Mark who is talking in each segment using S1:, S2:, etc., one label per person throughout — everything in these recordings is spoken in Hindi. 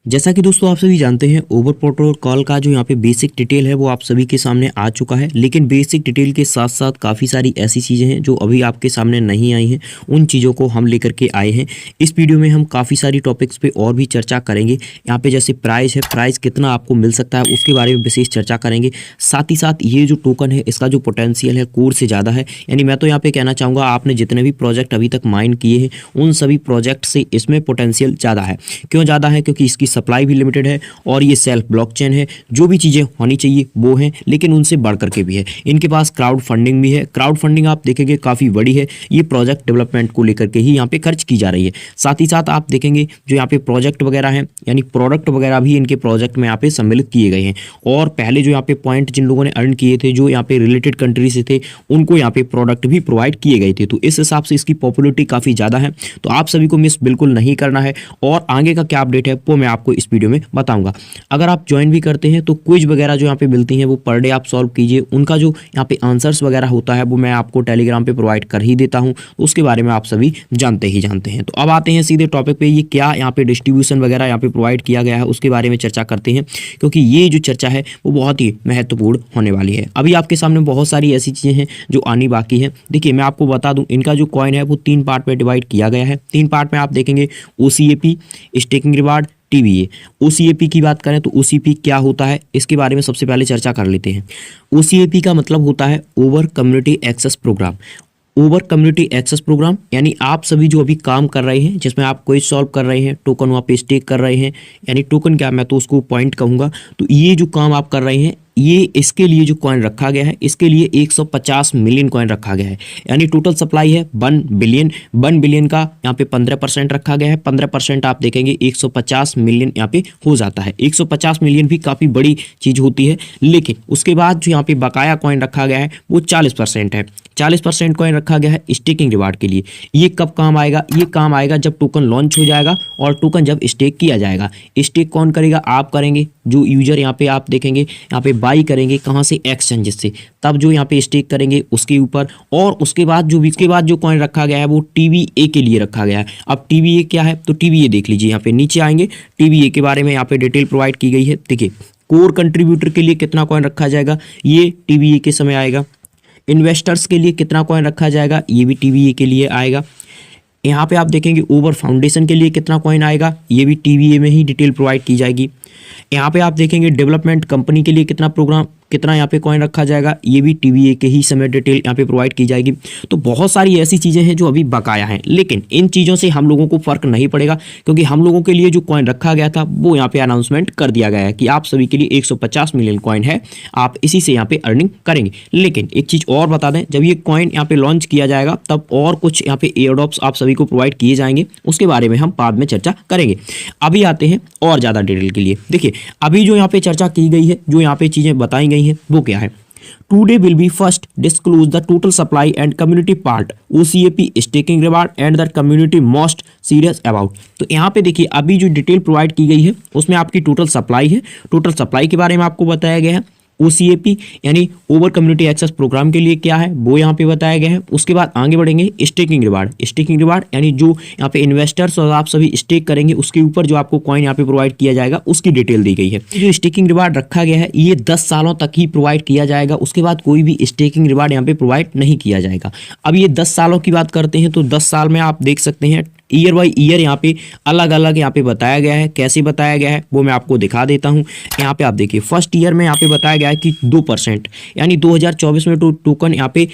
S1: जैसा कि दोस्तों आप सभी जानते हैं, ओवर प्रोटोकॉल का जो यहाँ पे बेसिक डिटेल है वो आप सभी के सामने आ चुका है। लेकिन बेसिक डिटेल के साथ साथ काफ़ी सारी ऐसी चीज़ें हैं जो अभी आपके सामने नहीं आई हैं, उन चीज़ों को हम लेकर के आए हैं। इस वीडियो में हम काफ़ी सारी टॉपिक्स पे और भी चर्चा करेंगे। यहाँ पे जैसे प्राइस है, प्राइस कितना आपको मिल सकता है उसके बारे में विशेष चर्चा करेंगे। साथ ही साथ ये जो टोकन है इसका जो पोटेंशियल है कोर से ज़्यादा है। यानी मैं तो यहाँ पे कहना चाहूँगा, आपने जितने भी प्रोजेक्ट अभी तक माइन किए हैं उन सभी प्रोजेक्ट से इसमें पोटेंशियल ज़्यादा है। क्यों ज़्यादा है? क्योंकि इसकी सप्लाई भी लिमिटेड है और ये सेल्फ ब्लॉकचेन है। जो भी चीज़ें होनी चाहिए वो हैं, लेकिन उनसे बढ़ करके भी है। इनके पास क्राउड फंडिंग भी है। क्राउड फंडिंग आप देखेंगे काफ़ी बड़ी है। ये प्रोजेक्ट डेवलपमेंट को लेकर के ही यहाँ पे खर्च की जा रही है। साथ ही साथ आप देखेंगे जो यहाँ पे प्रोजेक्ट वगैरह हैं, यानी प्रोडक्ट वगैरह भी इनके प्रोजेक्ट में यहाँ पे सम्मिलित किए गए हैं। और पहले जो यहाँ पे पॉइंट जिन लोगों ने अर्न किए थे, जो यहाँ पे रिलेटेड कंट्री से थे, उनको यहाँ पे प्रोडक्ट भी प्रोवाइड किए गए थे। तो इस हिसाब से इसकी पॉपुलरिटी काफ़ी ज़्यादा है। तो आप सभी को मिस बिल्कुल नहीं करना है। और आगे का क्या अपडेट है वो मैं आपको इस वीडियो में बताऊंगा। अगर आप ज्वाइन भी करते हैं तो क्विज वगैरह जो यहाँ पे मिलती हैं वो पर डे आप सॉल्व कीजिए। उनका जो यहाँ पे आंसर्स वगैरह होता है वो मैं आपको टेलीग्राम पे प्रोवाइड कर ही देता हूँ। उसके बारे में आप सभी जानते हैं। तो अब आते हैं सीधे टॉपिक पे। ये क्या यहाँ पे डिस्ट्रीब्यूशन वगैरह यहाँ पे प्रोवाइड किया गया है उसके बारे में चर्चा करते हैं, क्योंकि ये जो चर्चा है वो बहुत ही महत्वपूर्ण होने वाली है। अभी आपके सामने बहुत सारी ऐसी चीज़ें हैं जो आनी बाकी है। देखिए मैं आपको बता दूं, इनका जो कॉइन है वो 3 पार्ट में डिवाइड किया गया है। 3 पार्ट में आप देखेंगे OCAP, staking reward, TVA। OCAP की बात करें तो OCAP क्या होता है इसके बारे में सबसे पहले चर्चा कर लेते हैं। OCAP का मतलब होता है over community access programme. Over community access programme यानी आप सभी जो अभी काम कर रहे हैं, जिसमें आप कोई सॉल्व कर रहे हैं, टोकन वहाँ पे स्टेक कर रहे हैं, यानी टोकन क्या, मैं तो उसको पॉइंट कहूँगा। तो ये जो काम आप कर रहे हैं, ये इसके लिए जो कॉइन रखा गया है, इसके लिए 150 मिलियन कॉइन रखा गया है। यानी टोटल सप्लाई है 1 बिलियन। 1 बिलियन का यहाँ पे 15% रखा गया है। 15% आप देखेंगे 150 मिलियन यहाँ पे हो जाता है। 150 मिलियन भी काफ़ी बड़ी चीज़ होती है। लेकिन उसके बाद जो यहाँ पे बकाया कॉइन रखा गया है वो 40% है। 40% कॉइन रखा गया है स्टेकिंग रिवार्ड के लिए। ये कब काम आएगा? ये काम आएगा जब टोकन लॉन्च हो जाएगा और टोकन जब स्टेक किया जाएगा। स्टेक कौन करेगा? आप करेंगे। जो यूजर यहाँ पे आप देखेंगे यहाँ पे बाई करेंगे, कहाँ से? एक्सचेंजेस से। तब जो यहाँ पे स्टेक करेंगे उसके ऊपर। और उसके बाद जो कॉइन रखा गया है वो TVA के लिए रखा गया है। अब TVA क्या है? तो TVA देख लीजिए, यहाँ पे नीचे आएंगे, TVA के बारे में यहाँ पे डिटेल प्रोवाइड की गई है। देखिए कोर कंट्रीब्यूटर के लिए कितना कॉइन रखा जाएगा, ये TVA के समय आएगा। इन्वेस्टर्स के लिए कितना कॉइन रखा जाएगा, ये भी TVA के लिए आएगा। यहाँ पे आप देखेंगे ओवर फाउंडेशन के लिए कितना कॉइन आएगा, ये भी TVA में ही डिटेल प्रोवाइड की जाएगी। यहाँ पे आप देखेंगे डेवलपमेंट कंपनी के लिए कितना यहाँ पे कॉइन रखा जाएगा, ये भी TVA के ही समय डिटेल यहाँ पे प्रोवाइड की जाएगी। तो बहुत सारी ऐसी चीज़ें हैं जो अभी बकाया हैं, लेकिन इन चीज़ों से हम लोगों को फ़र्क नहीं पड़ेगा, क्योंकि हम लोगों के लिए जो कॉइन रखा गया था वो यहाँ पे अनाउंसमेंट कर दिया गया है कि आप सभी के लिए 150 मिलियन कॉइन है, आप इसी से यहाँ पे अर्निंग करेंगे। लेकिन एक चीज़ और बता दें, जब ये कॉइन यहाँ पे लॉन्च किया जाएगा तब और कुछ यहाँ पे एयरड्रॉप्स आप सभी को प्रोवाइड किए जाएंगे। उसके बारे में हम बाद में चर्चा करेंगे। अभी आते हैं और ज़्यादा डिटेल के लिए। देखिए अभी जो यहाँ पे चर्चा की गई है, जो यहाँ पे चीज़ें बताई गई हैं वो क्या है। Today will be first disclose the total supply and community part, OCAP, staking reward and the community most serious about। तो यहाँ पे देखिए अभी जो डिटेल प्रोवाइड की गई है उसमें आपकी टोटल सप्लाई है। टोटल सप्लाई के बारे में आपको बताया गया है। OCAP यानी ओवर कम्युनिटी एक्सेस प्रोग्राम के लिए क्या है वो यहाँ पे बताया गया है। उसके बाद आगे बढ़ेंगे स्टेकिंग रिवार्ड। स्टेकिंग रिवार्ड यानी जो यहाँ पे इन्वेस्टर्स और आप सभी स्टेक करेंगे उसके ऊपर जो आपको कॉइन यहाँ पे प्रोवाइड किया जाएगा उसकी डिटेल दी गई है। जो स्टेकिंग रिवार्ड रखा गया है ये 10 सालों तक ही प्रोवाइड किया जाएगा। उसके बाद कोई भी स्टेकिंग रिवार्ड यहाँ पे प्रोवाइड नहीं किया जाएगा। अब ये 10 सालों की बात करते हैं तो 10 साल में आप देख सकते हैं ईयर बाई ईयर यहाँ पे अलग अलग यहाँ पे बताया गया है। कैसे बताया गया है वो मैं आपको दिखा देता हूँ। यहाँ पे आप देखिए फर्स्ट ईयर में यहाँ पे बताया गया है कि 2%, यानी 2024 में टोकन यहाँ पे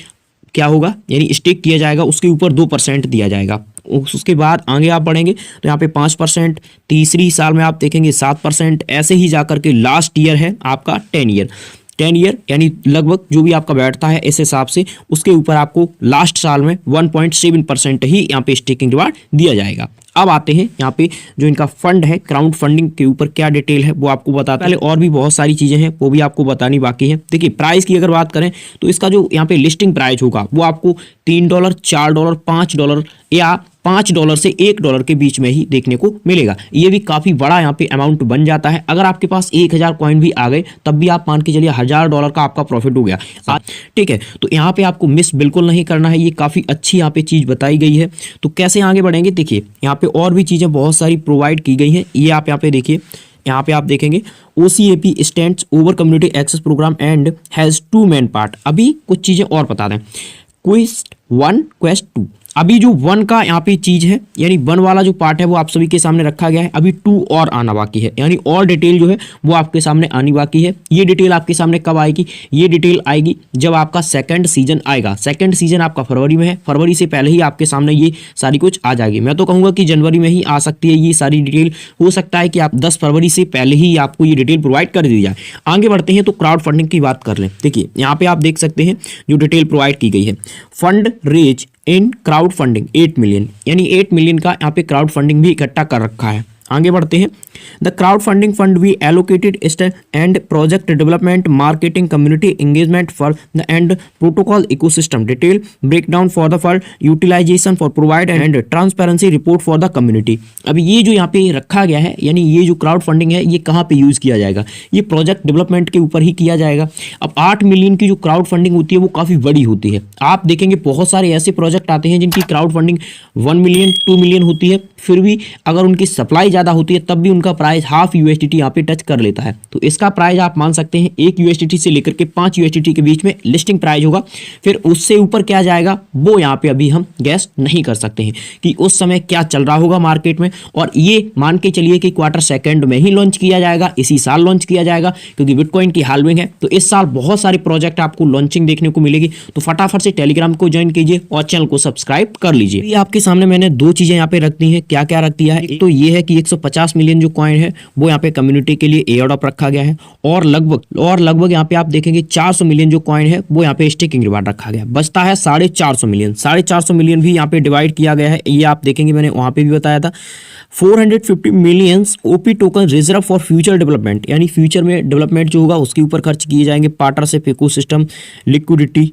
S1: क्या होगा, यानी स्टेक किया जाएगा, उसके ऊपर 2% दिया जाएगा। उसके बाद आगे आप बढ़ेंगे तो यहाँ पे 5%, तीसरी साल में आप देखेंगे 7%, ऐसे ही जाकर के लास्ट ईयर है आपका 10 ईयर यानी लगभग जो भी आपका बैठता है इस हिसाब से उसके ऊपर आपको लास्ट साल में 1.7% ही यहाँ पे स्टेकिंग रिवार्ड दिया जाएगा। अब आते हैं यहाँ पे जो इनका फंड है, क्राउड फंडिंग के ऊपर क्या डिटेल है वो आपको बताता है। और भी बहुत सारी चीज़ें हैं वो भी आपको बतानी बाकी है। देखिए प्राइस की अगर बात करें तो इसका जो यहाँ पे लिस्टिंग प्राइस होगा वो आपको $3, $4, $5 या $5 से $1 के बीच में ही देखने को मिलेगा। ये भी काफ़ी बड़ा यहाँ पे अमाउंट बन जाता है। अगर आपके पास 1000 कॉइन भी आ गए तब भी आप मान के चलिए $1000 का आपका प्रॉफिट हो गया। ठीक है, तो यहाँ पे आपको मिस बिल्कुल नहीं करना है। ये काफ़ी अच्छी यहाँ पे चीज़ बताई गई है। तो कैसे आगे बढ़ेंगे, देखिए यहाँ पे और भी चीज़ें बहुत सारी प्रोवाइड की गई हैं। ये आप यहाँ पे देखिए, यहाँ पे आप देखेंगे OCAP stands over community access programme and has 2 main part. अभी कुछ चीज़ें और बता दें, क्वेस्ट 1 क्वेस्ट 2। अभी जो 1 का यहाँ पे चीज़ है, यानी 1 वाला जो पार्ट है वो आप सभी के सामने रखा गया है। अभी 2 और आना बाकी है, यानी और डिटेल जो है वो आपके सामने आनी बाकी है। ये डिटेल आपके सामने कब आएगी, ये डिटेल आएगी जब आपका सेकंड सीजन आएगा। सेकंड सीजन आपका फरवरी में है, फरवरी से पहले ही आपके सामने ये सारी कुछ आ जाएगी। मैं तो कहूँगा कि जनवरी में ही आ सकती है ये सारी डिटेल। हो सकता है कि आप 10 फरवरी से पहले ही आपको ये डिटेल प्रोवाइड कर दी जाए। आगे बढ़ते हैं तो क्राउड फंडिंग की बात कर लें। देखिए यहाँ पे आप देख सकते हैं जो डिटेल प्रोवाइड की गई है, fund raise in crowd funding 8 million, यानी 8 मिलियन का यहाँ पे क्राउड फंडिंग भी इकट्ठा कर रखा है। आगे बढ़ते हैं, the crowd funding fund we allocated and project development marketing community engagement for the and protocol ecosystem detail breakdown for the fund utilisation for provide and transparency report for the community. अब ये जो यहाँ पे रखा गया है, यानी ये जो क्राउड फंडिंग है ये कहाँ पे यूज़ किया जाएगा, ये प्रोजेक्ट डेवलपमेंट के ऊपर ही किया जाएगा। अब 8 मिलियन की जो क्राउड फंडिंग होती है वो काफ़ी बड़ी होती है। आप देखेंगे बहुत सारे ऐसे प्रोजेक्ट आते हैं जिनकी क्राउड फंडिंग 1 मिलियन 2 मिलियन होती है, फिर भी अगर उनकी सप्लाई ज़्यादा होती है तब भी उनका प्राइस हाफ USDT यहाँ पे टच कर लेता है। तो इसका प्राइस आप मान सकते हैं 1 USDT से लेकर के 5 USDT के बीच में लिस्टिंग प्राइस होगा। फिर उससे ऊपर क्या जाएगा वो यहाँ पे अभी हम गैस नहीं कर सकते हैं कि उस समय क्या चल रहा होगा मार्केट में। और ये मान के चलिए कि क्वार्टर सेकंड में ही लॉन्च किया जाएगा, इसी साल लॉन्च किया जाएगा, क्योंकि बिटकॉइन की हाल्विंग है। तो इस साल बहुत सारे प्रोजेक्ट आपको लॉन्चिंग देखने को मिलेगी। तो फटाफट से टेलीग्राम को ज्वाइन कीजिए और चैनल को सब्सक्राइब कर लीजिए। ये आपके सामने मैंने 2 चीज़ें यहाँ पे रख दी हैं। क्या क्या रख दिया है, एक तो ये है कि 150 मिलियन जो कॉइन है वो यहाँ पे कम्युनिटी के लिए एयर ड्रॉप रखा गया है, और लगभग यहाँ पे आप देखेंगे 400 मिलियन जो कॉइन है वो यहाँ पे स्टेकिंग रिवार्ड रखा गया। बचता है 450 मिलियन। 450 मिलियन भी यहाँ पे डिवाइड किया गया है। ये आप देखेंगे मैंने वहाँ पे भी बताया था। 450 millions OP token reserve for future development, यानी फ्यूचर में डेवलपमेंट जो होगा उसके ऊपर खर्च किए जाएंगे। पार्टनरशिप इकोसिस्टम लिक्विडिटी,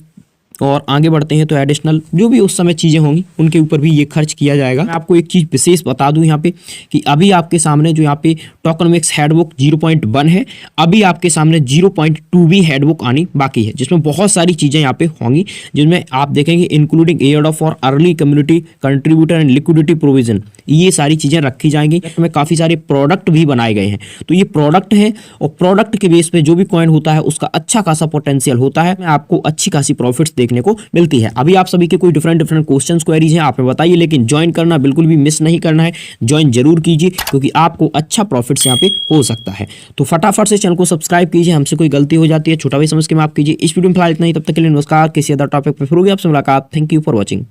S1: और आगे बढ़ते हैं तो एडिशनल जो भी उस समय चीज़ें होंगी उनके ऊपर भी ये खर्च किया जाएगा। मैं आपको एक चीज़ विशेष बता दूं यहाँ पे कि अभी आपके सामने जो यहाँ पे टोकनमिक्स हेडबुक 0.1 है, अभी आपके सामने 0.2 भी हेडबुक आनी बाकी है, जिसमें बहुत सारी चीज़ें यहाँ पे होंगी, जिसमें आप देखेंगे including air drop for early community contributor and liquidity provision, ये सारी चीज़ें रखी जाएंगी। इसमें काफ़ी सारे प्रोडक्ट भी बनाए गए हैं। तो ये प्रोडक्ट है और प्रोडक्ट के बेस पे जो भी कॉइन होता है उसका अच्छा खासा पोटेंशियल होता है, आपको अच्छी खासी प्रॉफिट्स देखने को मिलती है। अभी आप सभी के कोई डिफरेंट क्वेश्चंस क्वेरीज हैं आप बताइए, लेकिन ज्वाइन करना बिल्कुल भी मिस नहीं करना है। ज्वाइन जरूर कीजिए क्योंकि आपको अच्छा प्रॉफिट्स यहाँ पे हो सकता है। तो फटाफट से चैनल को सब्सक्राइब कीजिए। हमसे कोई गलती हो जाती है छोटा भाई समझ के माफ कीजिए। इस वीडियो में फिलहाल इतना ही, तब तक के लिए नमस्कार। किसी अदर टॉपिक पर फिर होगी आपसे मुलाकात। Thank you for watching.